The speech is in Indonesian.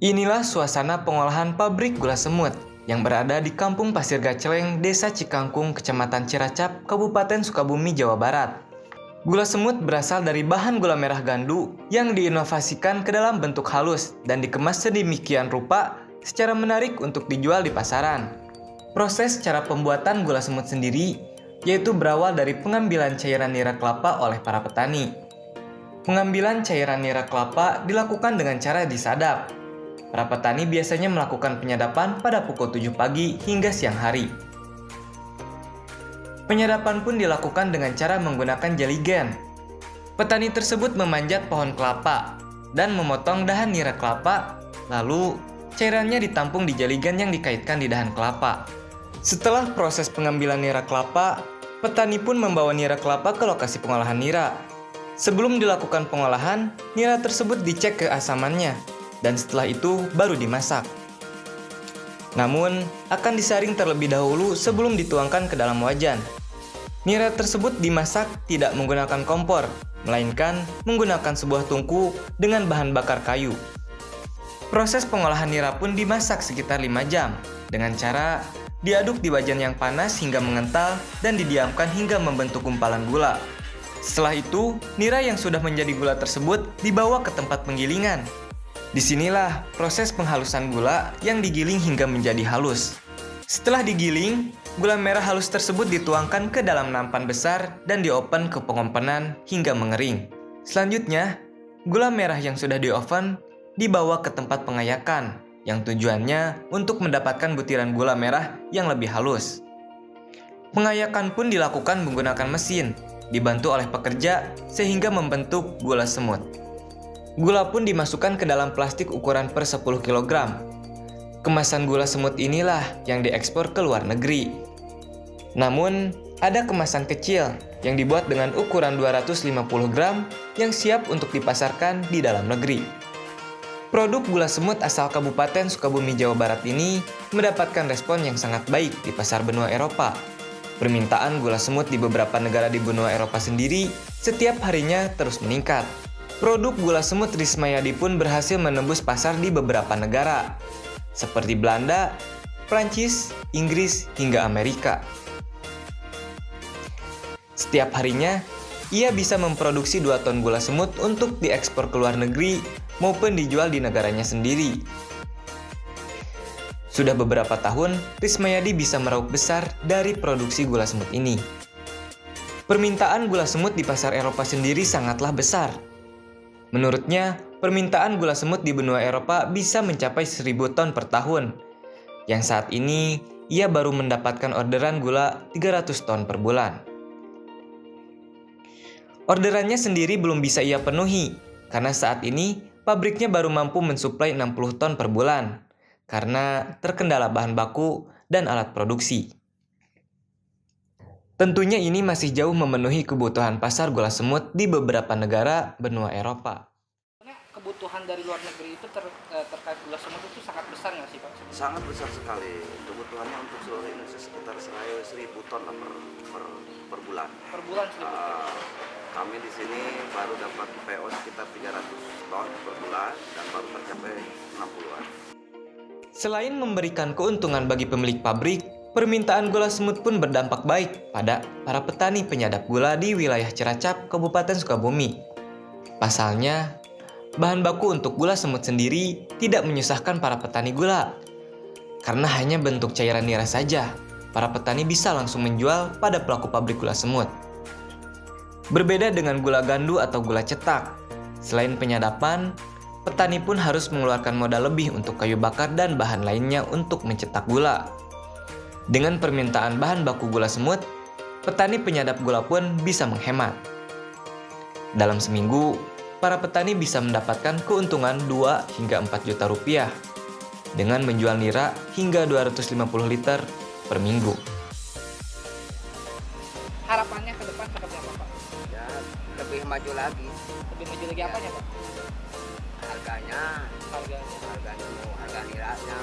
Inilah suasana pengolahan pabrik gula semut yang berada di Kampung Pasir Gaceleng, Desa Cikangkung, Kecamatan Ciracap, Kabupaten Sukabumi, Jawa Barat. Gula semut berasal dari bahan gula merah gandu yang diinovasikan ke dalam bentuk halus dan dikemas sedemikian rupa secara menarik untuk dijual di pasaran. Proses cara pembuatan gula semut sendiri yaitu berawal dari pengambilan cairan nira kelapa oleh para petani. Pengambilan cairan nira kelapa dilakukan dengan cara disadap. Para petani biasanya melakukan penyadapan pada pukul 7 pagi hingga siang hari. Penyadapan pun dilakukan dengan cara menggunakan jeligen. Petani tersebut memanjat pohon kelapa dan memotong dahan nira kelapa, lalu cairannya ditampung di jeligen yang dikaitkan di dahan kelapa. Setelah proses pengambilan nira kelapa, petani pun membawa nira kelapa ke lokasi pengolahan nira. Sebelum dilakukan pengolahan, nira tersebut dicek keasamannya, dan setelah itu baru dimasak. Namun, akan disaring terlebih dahulu sebelum dituangkan ke dalam wajan. Nira tersebut dimasak tidak menggunakan kompor, melainkan menggunakan sebuah tungku dengan bahan bakar kayu. Proses pengolahan nira pun dimasak sekitar 5 jam, dengan cara diaduk di wajan yang panas hingga mengental dan didiamkan hingga membentuk gumpalan gula. Setelah itu, nira yang sudah menjadi gula tersebut dibawa ke tempat penggilingan. Disinilah proses penghalusan gula yang digiling hingga menjadi halus. Setelah digiling, gula merah halus tersebut dituangkan ke dalam nampan besar dan dioven ke pengopenan hingga mengering. Selanjutnya, gula merah yang sudah dioven dibawa ke tempat pengayakan yang tujuannya untuk mendapatkan butiran gula merah yang lebih halus. Pengayakan pun dilakukan menggunakan mesin, dibantu oleh pekerja sehingga membentuk gula semut. Gula pun dimasukkan ke dalam plastik ukuran per 10 kg. Kemasan gula semut inilah yang diekspor ke luar negeri. Namun, ada kemasan kecil yang dibuat dengan ukuran 250 gram yang siap untuk dipasarkan di dalam negeri. Produk gula semut asal Kabupaten Sukabumi, Jawa Barat ini mendapatkan respon yang sangat baik di pasar benua Eropa. Permintaan gula semut di beberapa negara di benua Eropa sendiri setiap harinya terus meningkat. Produk gula semut Rismayadi pun berhasil menembus pasar di beberapa negara, seperti Belanda, Prancis, Inggris, hingga Amerika. Setiap harinya, ia bisa memproduksi 2 ton gula semut untuk diekspor ke luar negeri maupun dijual di negaranya sendiri. Sudah beberapa tahun, Rismayadi bisa meraup besar dari produksi gula semut ini. Permintaan gula semut di pasar Eropa sendiri sangatlah besar. Menurutnya, permintaan gula semut di benua Eropa bisa mencapai 1.000 ton per tahun, yang saat ini ia baru mendapatkan orderan gula 300 ton per bulan. Orderannya sendiri belum bisa ia penuhi, karena saat ini pabriknya baru mampu mensuplai 60 ton per bulan, karena terkendala bahan baku dan alat produksi. Tentunya ini masih jauh memenuhi kebutuhan pasar gula semut di beberapa negara benua Eropa. Kebutuhan dari luar negeri itu terkait gula semut itu sangat besar nggak sih Pak? Sangat besar sekali. Kebutuhannya untuk seluruh Indonesia sekitar 1.000 ton lah per bulan. Per bulan 1.000 ton? Kami di sini baru dapat PO sekitar 300 ton per bulan dan baru tercapai 60-an. Selain memberikan keuntungan bagi pemilik pabrik, permintaan gula semut pun berdampak baik pada para petani penyadap gula di wilayah Ciracap, Kabupaten Sukabumi. Pasalnya, bahan baku untuk gula semut sendiri tidak menyusahkan para petani gula. Karena hanya bentuk cairan nira saja, para petani bisa langsung menjual pada pelaku pabrik gula semut. Berbeda dengan gula gandu atau gula cetak, selain penyadapan, petani pun harus mengeluarkan modal lebih untuk kayu bakar dan bahan lainnya untuk mencetak gula. Dengan permintaan bahan baku gula semut, petani penyadap gula pun bisa menghemat. Dalam seminggu, para petani bisa mendapatkan keuntungan 2 hingga 4 juta rupiah dengan menjual nira hingga 250 liter per minggu. Harapannya ke depan seperti apa Pak? Ya, lebih maju lagi. Lebih maju lagi apanya Pak? Harganya Harganya. harga niranya